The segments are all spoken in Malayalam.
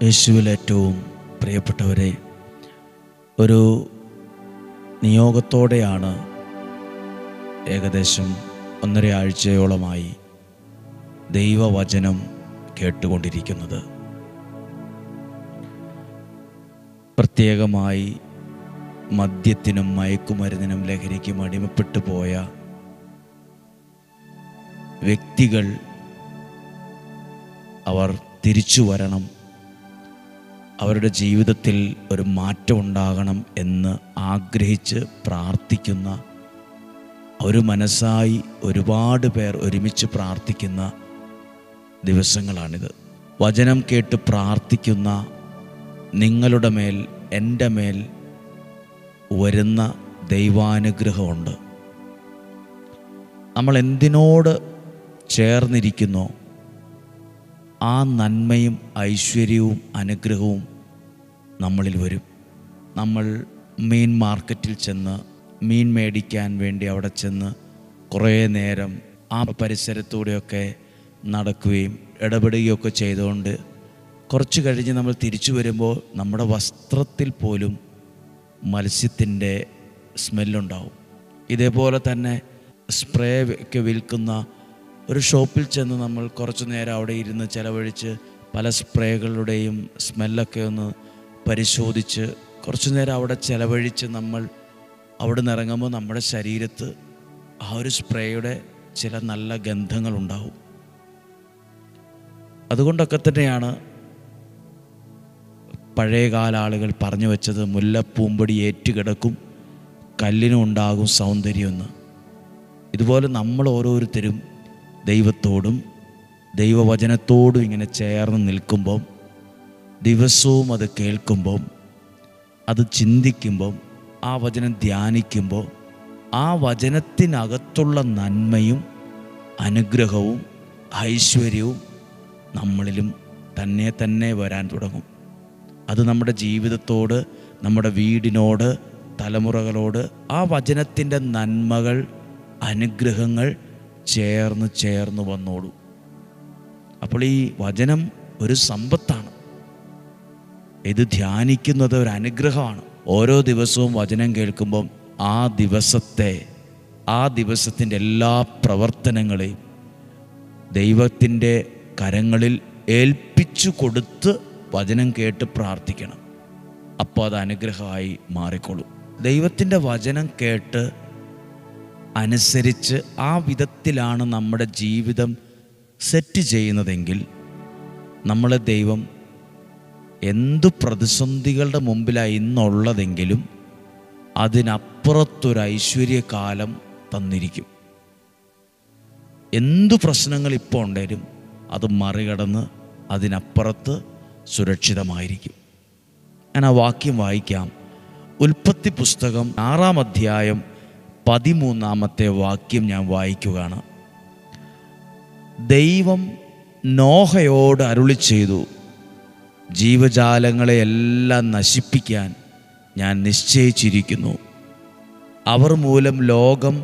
യേശുവിൽ ഏറ്റവും പ്രിയപ്പെട്ടവരെ, ഒരു നിയോഗത്തോടെയാണ് ഏകദേശം 1.5 ആഴ്ചയോളമായി ദൈവവചനം കേട്ടുകൊണ്ടിരിക്കുന്നത്. പ്രത്യേകമായി മദ്യത്തിനും മയക്കുമരുന്നിനും ലഹരിക്കും അടിമപ്പെട്ടു പോയ വ്യക്തികൾ അവർ തിരിച്ചു വരണം, അവരുടെ ജീവിതത്തിൽ ഒരു മാറ്റം ഉണ്ടാകണം എന്ന് ആഗ്രഹിച്ച് പ്രാർത്ഥിക്കുന്ന ഒരു മനസ്സായി ഒരുപാട് പേർ ഒരുമിച്ച് പ്രാർത്ഥിക്കുന്ന ദിവസങ്ങളാണിത്. വചനം കേട്ട് പ്രാർത്ഥിക്കുന്ന നിങ്ങളുടെ മേൽ, എൻ്റെ മേൽ വരുന്ന ദൈവാനുഗ്രഹമുണ്ട്. നമ്മൾ എന്തിനോട് ചേർന്നിരിക്കുന്നോ ആ നന്മയും ഐശ്വര്യവും അനുഗ്രഹവും നമ്മളിൽ വരും. നമ്മൾ മീൻ മാർക്കറ്റിൽ ചെന്ന് മീൻ മേടിക്കാൻ വേണ്ടി അവിടെ ചെന്ന് കുറേ നേരം ആ പരിസരത്തൂടെയൊക്കെ നടക്കുകയും ഇടപെടുകയൊക്കെ ചെയ്തുകൊണ്ട് കുറച്ച് കഴിഞ്ഞ് നമ്മൾ തിരിച്ചു വരുമ്പോൾ നമ്മുടെ വസ്ത്രത്തിൽ പോലും മത്സ്യത്തിൻ്റെ സ്മെല്ലുണ്ടാവും. ഇതേപോലെ തന്നെ സ്പ്രേ ഒക്കെ വിൽക്കുന്ന ഒരു ഷോപ്പിൽ ചെന്ന് നമ്മൾ കുറച്ച് നേരം അവിടെ ഇരുന്ന് ചിലവഴിച്ച് പല സ്പ്രേകളുടെയും സ്മെല്ലൊക്കെ ഒന്ന് പരിശോധിച്ച് കുറച്ച് നേരം അവിടെ ചിലവഴിച്ച് നമ്മൾ അവിടെ നിന്ന് ഇറങ്ങുമ്പോൾ നമ്മുടെ ശരീരത്ത് ആ ഒരു സ്പ്രേയുടെ ചില നല്ല ഗന്ധങ്ങളുണ്ടാവും. അതുകൊണ്ടൊക്കെ തന്നെയാണ് പഴയകാല ആളുകൾ പറഞ്ഞു വെച്ചത്, മുല്ലപ്പൂമ്പൊടി ഏറ്റുകിടക്കും കല്ലിനും ഉണ്ടാകും സൗന്ദര്യമെന്ന്. ഇതുപോലെ നമ്മൾ ഓരോരുത്തരും ദൈവത്തോടും ദൈവവചനത്തോടും ഇങ്ങനെ ചേർന്ന് നിൽക്കുമ്പം, ദിവസവും അത് കേൾക്കുമ്പം, അത് ചിന്തിക്കുമ്പം, ആ വചനം ധ്യാനിക്കുമ്പോൾ ആ വചനത്തിനകത്തുള്ള നന്മയും അനുഗ്രഹവും ഐശ്വര്യവും നമ്മളിലും തന്നെ വരാൻ തുടങ്ങും. അത് നമ്മുടെ ജീവിതത്തോട്, നമ്മുടെ വീടിനോട്, തലമുറകളോട് ആ വചനത്തിൻ്റെ നന്മകൾ, അനുഗ്രഹങ്ങൾ ചേർന്ന് വന്നോളൂ. അപ്പോൾ ഈ വചനം ഒരു സമ്പത്താണ്. ഇത് ധ്യാനിക്കുന്നത് ഒരു അനുഗ്രഹമാണ്. ഓരോ ദിവസവും വചനം കേൾക്കുമ്പം ആ ദിവസത്തിൻ്റെ എല്ലാ പ്രവർത്തനങ്ങളെയും ദൈവത്തിൻ്റെ കരങ്ങളിൽ ഏൽപ്പിച്ചു കൊടുത്ത് വചനം കേട്ട് പ്രാർത്ഥിക്കണം. അപ്പോൾ അത് അനുഗ്രഹമായി മാറിക്കൊള്ളും. ദൈവത്തിൻ്റെ വചനം കേട്ട് അനുസരിച്ച് ആ വിധത്തിലാണ് നമ്മുടെ ജീവിതം സെറ്റ് ചെയ്യുന്നതെങ്കിൽ നമ്മളെ ദൈവം എന്തു പ്രതിസന്ധികളുടെ മുമ്പിലാണ് ഇന്നുള്ളതെങ്കിലും അതിനപ്പുറത്തൊരു ഐശ്വര്യകാലം തന്നിരിക്കും. എന്തു പ്രശ്നങ്ങൾ ഇപ്പോൾ ഉണ്ടെങ്കിലും അത് മറികടന്ന് അതിനപ്പുറത്ത് സുരക്ഷിതമായിരിക്കും. ഞാൻ ആ വാക്യം വായിക്കാം. ഉൽപ്പത്തി പുസ്തകം 6-ാം അധ്യായം 13-ാമത്തെ വാക്യം ഞാൻ വായിക്കുകയാണ്. ദൈവം നോഹയോട് അരുളിച്ചെയ്തു, ജീവജാലങ്ങളെ എല്ലാം നശിപ്പിക്കാൻ ഞാൻ നിശ്ചയിച്ചിരിക്കുന്നു. അവർ മൂലം ലോകം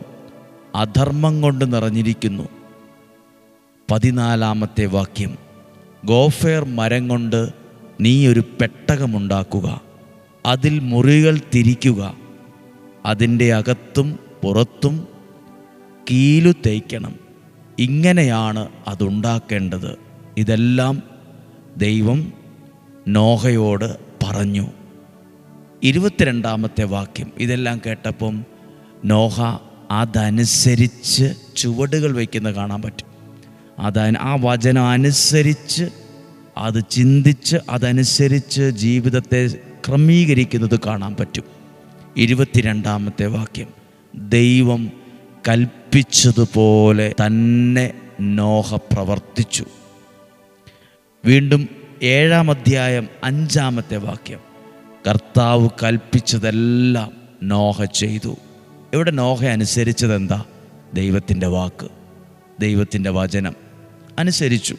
അധർമ്മം കൊണ്ട് നിറഞ്ഞിരിക്കുന്നു. 14-ാമത്തെ വാക്യം, ഗോഫേർ മരം കൊണ്ട് നീ ഒരു പെട്ടകമുണ്ടാക്കുക, അതിൽ മുറികൾ തിരിക്കുക, അതിൻ്റെ അകത്തും പുറത്തും കീലു തേയ്ക്കണം. ഇങ്ങനെയാണ് അതുണ്ടാക്കേണ്ടത്. ഇതെല്ലാം ദൈവം നോഹയോട് പറഞ്ഞു. 22-ാമത്തെ വാക്യം, ഇതെല്ലാം കേട്ടപ്പം നോഹ അതനുസരിച്ച് ചുവടുകൾ വയ്ക്കുന്ന കാണാൻ പറ്റും. ആ വചനം അനുസരിച്ച്, അത് ചിന്തിച്ച് അതനുസരിച്ച് ജീവിതത്തെ ക്രമീകരിക്കുന്നത് കാണാൻ പറ്റും. 22-ാമത്തെ വാക്യം, ദൈവം കൽപ്പിച്ചതുപോലെ തന്നെ നോഹ പ്രവർത്തിച്ചു. വീണ്ടും 7-ാം അധ്യായം 5-ാമത്തെ വാക്യം, കർത്താവ് കൽപ്പിച്ചതെല്ലാം നോഹ ചെയ്തു. ഇവിടെ നോഹ അനുസരിച്ചതെന്താ? ദൈവത്തിൻ്റെ വാക്ക്, ദൈവത്തിൻ്റെ വചനം അനുസരിച്ചു.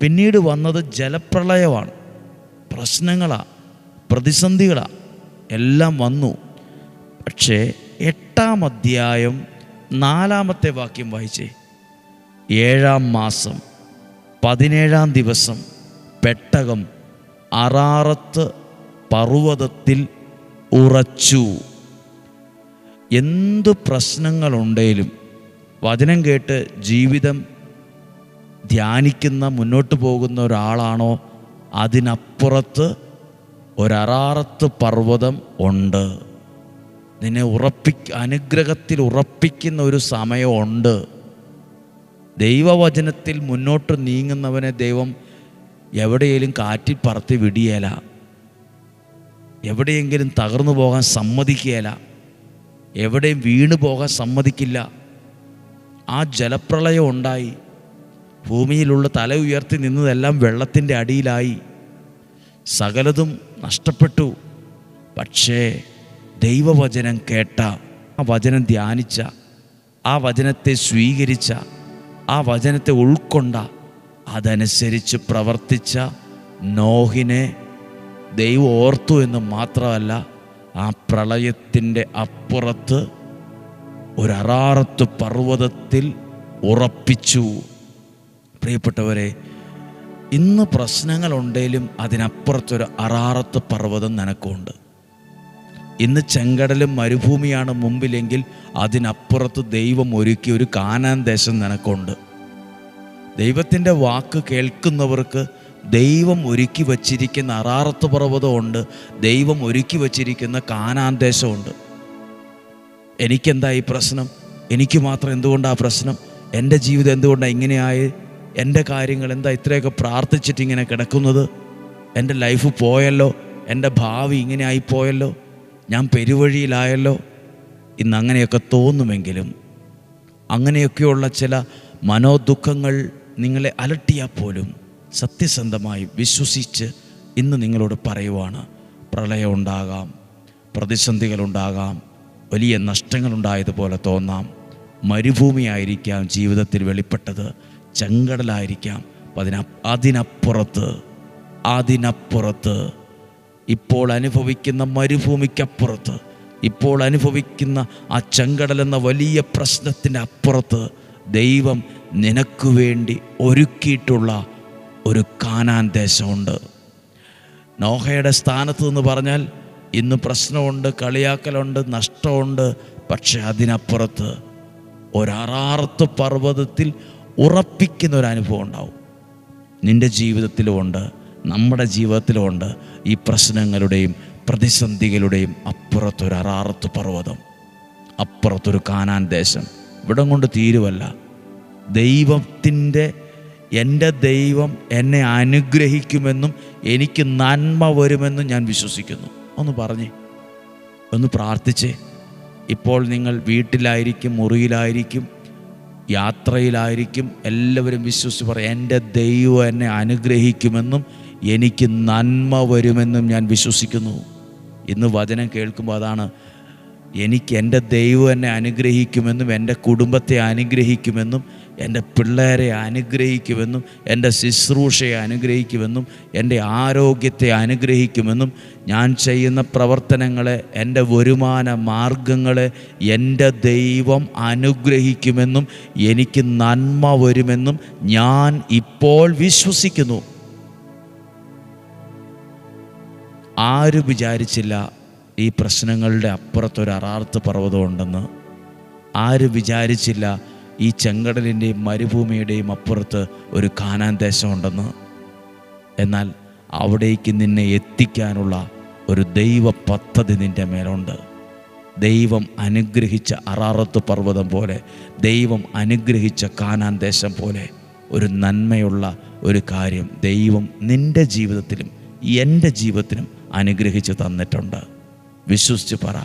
പിന്നീട് വന്നത് ജലപ്രളയമാണ്, പ്രശ്നങ്ങളാണ്, പ്രതിസന്ധികളാണ്, എല്ലാം വന്നു. പക്ഷേ 8-ാം അധ്യായം 4-ാമത്തെ വാക്യം വായിച്ചേ. 7-ാം മാസം 17-ാം ദിവസം പെട്ടകം അറാറത്ത് പർവ്വതത്തിൽ ഉറച്ചു. എന്തു പ്രശ്നങ്ങളുണ്ടെങ്കിലും വചനം കേട്ട് ജീവിതം ധ്യാനിക്കുന്ന മുന്നോട്ട് പോകുന്ന ഒരാളാണോ, അതിനപ്പുറത്ത് ഒരറാറത്ത് പർവ്വതം ഉണ്ട്. നിന്നെ അനുഗ്രഹത്തിൽ ഉറപ്പിക്കുന്ന ഒരു സമയമുണ്ട്. ദൈവവചനത്തിൽ മുന്നോട്ട് നീങ്ങുന്നവനെ ദൈവം എവിടെയെങ്കിലും കാറ്റിൽ പറത്തി വിടിയേല, എവിടെയെങ്കിലും തകർന്നു പോകാൻ സമ്മതിക്കുകയില്ല, എവിടെയും വീണു പോകാൻ സമ്മതിക്കില്ല. ആ ജലപ്രളയം ഉണ്ടായി, ഭൂമിയിലുള്ള തല ഉയർത്തി നിന്നതെല്ലാം വെള്ളത്തിൻ്റെ അടിയിലായി, സകലതും നഷ്ടപ്പെട്ടു. പക്ഷേ ദൈവവചനം കേട്ട, ആ വചനം ധ്യാനിച്ച, ആ വചനത്തെ സ്വീകരിച്ച, ആ വചനത്തെ ഉൾക്കൊണ്ട, അതനുസരിച്ച് പ്രവർത്തിച്ച നോഹിനെ ദൈവം ഓർത്തു എന്ന് മാത്രമല്ല, ആ പ്രളയത്തിൻ്റെ അപ്പുറത്ത് ഒരറാറത്ത് പർവ്വതത്തിൽ ഉറപ്പിച്ചു. പ്രിയപ്പെട്ടവരെ, ഇന്ന് പ്രശ്നങ്ങളുണ്ടെങ്കിലും അതിനപ്പുറത്തൊരു അറാറത്ത് പർവ്വതം നിനക്കുണ്ട്. ഇന്ന് ചെങ്കടലും മരുഭൂമിയാണ് മുമ്പിലെങ്കിൽ അതിനപ്പുറത്ത് ദൈവം ഒരുക്കിയ ഒരു കാനാൻ ദേശം നിനക്കുണ്ട്. ദൈവത്തിൻ്റെ വാക്ക് കേൾക്കുന്നവർക്ക് ദൈവം ഒരുക്കി വച്ചിരിക്കുന്ന അറാറത്ത് പർവ്വതമുണ്ട്, ദൈവം ഒരുക്കി വച്ചിരിക്കുന്ന കാനാൻ ദേശമുണ്ട്. എനിക്കെന്താ ഈ പ്രശ്നം? എനിക്ക് മാത്രം എന്തുകൊണ്ടാണ് പ്രശ്നം? എൻ്റെ ജീവിതം എന്തുകൊണ്ടാണ് ഇങ്ങനെയായി? എൻ്റെ കാര്യങ്ങൾ എന്താ ഇത്രയൊക്കെ പ്രാർത്ഥിച്ചിട്ട് ഇങ്ങനെ കിടക്കുന്നത്? എൻ്റെ ലൈഫ് പോയല്ലോ, എൻ്റെ ഭാവി ഇങ്ങനെ ആയിപ്പോയല്ലോ, ഞാൻ പെരുവഴിയിലായല്ലോ. ഇന്ന് അങ്ങനെയൊക്കെ തോന്നുമെങ്കിലും, അങ്ങനെയൊക്കെയുള്ള ചില മനോദുഃഖങ്ങൾ നിങ്ങളെ അലട്ടിയാൽ പോലും സത്യസന്ധമായി വിശ്വസിച്ച് ഇന്ന് നിങ്ങളോട് പറയുവാണ്, പ്രളയം ഉണ്ടാകാം, പ്രതിസന്ധികളുണ്ടാകാം, വലിയ നഷ്ടങ്ങളുണ്ടായതുപോലെ തോന്നാം, മരുഭൂമിയായിരിക്കാം ജീവിതത്തിൽ വെളിപ്പെട്ടത്, ചെങ്കടലായിരിക്കാം. അതിനപ്പുറത്ത് ഇപ്പോൾ അനുഭവിക്കുന്ന മരുഭൂമിക്കപ്പുറത്ത്, ഇപ്പോൾ അനുഭവിക്കുന്ന ആ ചെങ്കടലെന്ന വലിയ പ്രശ്നത്തിൻ്റെ അപ്പുറത്ത് ദൈവം നിനക്ക് വേണ്ടി ഒരുക്കിയിട്ടുള്ള ഒരു കാനാൻ ദേശമുണ്ട്. നോഹയുടെ സ്ഥാനത്ത് നിന്ന് പറഞ്ഞാൽ ഇന്ന് പ്രശ്നമുണ്ട്, കളിയാക്കലുണ്ട്, നഷ്ടമുണ്ട്. പക്ഷെ അതിനപ്പുറത്ത് ഒരറാറത്ത് പർവ്വതത്തിൽ ഉറപ്പിക്കുന്ന ഒരു അനുഭവം ഉണ്ടാവും. നിൻ്റെ ജീവിതത്തിലുമുണ്ട്, നമ്മുടെ ജീവിതത്തിലുമുണ്ട്. ഈ പ്രശ്നങ്ങളുടെയും പ്രതിസന്ധികളുടെയും അപ്പുറത്തൊരു അറാറത്ത് പർവ്വതം, അപ്പുറത്തൊരു കാനാൻ ദേശം. ഇവിടം കൊണ്ട് തീരുവല്ല. എൻ്റെ ദൈവം എന്നെ അനുഗ്രഹിക്കുമെന്നും എനിക്ക് നന്മ വരുമെന്നും ഞാൻ വിശ്വസിക്കുന്നു. ഒന്ന് പറഞ്ഞേ, ഒന്ന് പ്രാർത്ഥിച്ചേ. ഇപ്പോൾ നിങ്ങൾ വീട്ടിലായിരിക്കും, മുറിയിലായിരിക്കും, യാത്രയിലായിരിക്കും, എല്ലാവരും വിശ്വസിച്ച് പറയാം, എൻ്റെ ദൈവം എന്നെ അനുഗ്രഹിക്കുമെന്നും എനിക്ക് നന്മ വരുമെന്നും ഞാൻ വിശ്വസിക്കുന്നു. ഇന്ന് വചനം കേൾക്കുമ്പോൾ അതാണ്, എനിക്ക് എൻ്റെ ദൈവം എന്നെ അനുഗ്രഹിക്കുമെന്നും എൻ്റെ കുടുംബത്തെ അനുഗ്രഹിക്കുമെന്നും എൻ്റെ പിള്ളേരെ അനുഗ്രഹിക്കുമെന്നും എൻ്റെ ശുശ്രൂഷയെ അനുഗ്രഹിക്കുമെന്നും എൻ്റെ ആരോഗ്യത്തെ അനുഗ്രഹിക്കുമെന്നും ഞാൻ ചെയ്യുന്ന പ്രവർത്തനങ്ങളെ, എൻ്റെ വരുമാന മാർഗങ്ങളെ എൻ്റെ ദൈവം അനുഗ്രഹിക്കുമെന്നും എനിക്ക് നന്മ വരുമെന്നും ഞാൻ ഇപ്പോൾ വിശ്വസിക്കുന്നു. ആരും വിചാരിച്ചില്ല ഈ പ്രശ്നങ്ങളുടെ അപ്പുറത്തൊരു അറാറത്ത് പർവ്വതം ഉണ്ടെന്ന്. ആരും വിചാരിച്ചില്ല ഈ ചെങ്കടലിൻ്റെയും മരുഭൂമിയുടെയും അപ്പുറത്ത് ഒരു കാനാൻ ദേശമുണ്ടെന്ന്. എന്നാൽ അവിടേക്ക് നിന്നെ എത്തിക്കാനുള്ള ഒരു ദൈവ പദ്ധതി നിൻ്റെ മേലുണ്ട്. ദൈവം അനുഗ്രഹിച്ച അറാറത്ത് പർവ്വതം പോലെ, ദൈവം അനുഗ്രഹിച്ച കാനാൻ ദേശം പോലെ ഒരു നന്മയുള്ള ഒരു കാര്യം ദൈവം നിൻ്റെ ജീവിതത്തിലും എൻ്റെ ജീവിതത്തിലും അനുഗ്രഹിച്ച് തന്നിട്ടുണ്ട്. വിശ്വസിച്ച് പറ,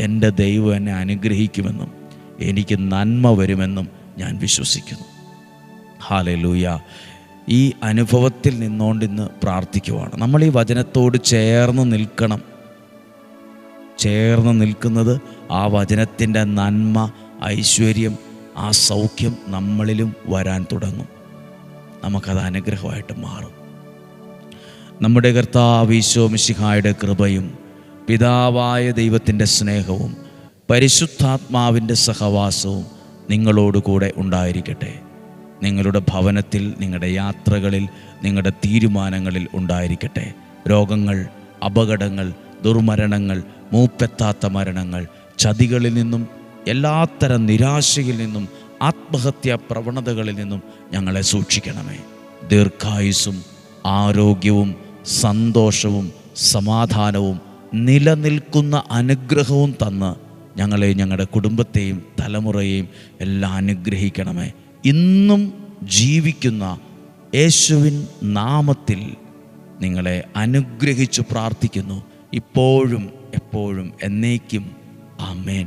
എൻ്റെ ദൈവം എന്നെ അനുഗ്രഹിക്കുമെന്നും എനിക്ക് നന്മ വരുമെന്നും ഞാൻ വിശ്വസിക്കുന്നു. ഹല്ലേലൂയ. ഈ അനുഭവത്തിൽ നിന്നുകൊണ്ടിന്ന് പ്രാർത്ഥിക്കുവാണ്. നമ്മൾ ഈ വചനത്തോട് ചേർന്ന് നിൽക്കണം. ചേർന്ന് നിൽക്കുന്നത് ആ വചനത്തിൻ്റെ നന്മ, ഐശ്വര്യം, ആ സൗഖ്യം നമ്മളിലും വരാൻ തുടങ്ങും. നമുക്കത് അനുഗ്രഹമായിട്ട് മാറും. നമ്മുടെ കർത്താവ് ഈശോ മിശിഹായുടെ കൃപയും പിതാവായ ദൈവത്തിൻ്റെ സ്നേഹവും പരിശുദ്ധാത്മാവിൻ്റെ സഹവാസവും നിങ്ങളോടുകൂടെ ഉണ്ടായിരിക്കട്ടെ. നിങ്ങളുടെ ഭവനത്തിൽ, നിങ്ങളുടെ യാത്രകളിൽ, നിങ്ങളുടെ തീരുമാനങ്ങളിൽ ഉണ്ടായിരിക്കട്ടെ. രോഗങ്ങൾ, അപകടങ്ങൾ, ദുർമരണങ്ങൾ, മൂപ്പെത്താത്ത മരണങ്ങൾ, ചതികളിൽ നിന്നും, എല്ലാത്തരം നിരാശയിൽ നിന്നും, ആത്മഹത്യാ പ്രവണതകളിൽ നിന്നും ഞങ്ങളെ സൂക്ഷിക്കണമേ. ദീർഘായുസ്സും ആരോഗ്യവും സന്തോഷവും സമാധാനവും നിലനിൽക്കുന്ന അനുഗ്രഹവും തന്ന് ഞങ്ങളെ, ഞങ്ങളുടെ കുടുംബത്തെയും തലമുറയെയും എല്ലാം അനുഗ്രഹിക്കണമേ. ഇന്നും ജീവിക്കുന്ന യേശുവിൻ നാമത്തിൽ നിങ്ങളെ അനുഗ്രഹിച്ചു പ്രാർത്ഥിക്കുന്നു, ഇപ്പോഴും എപ്പോഴും എന്നേക്കും. ആമേൻ.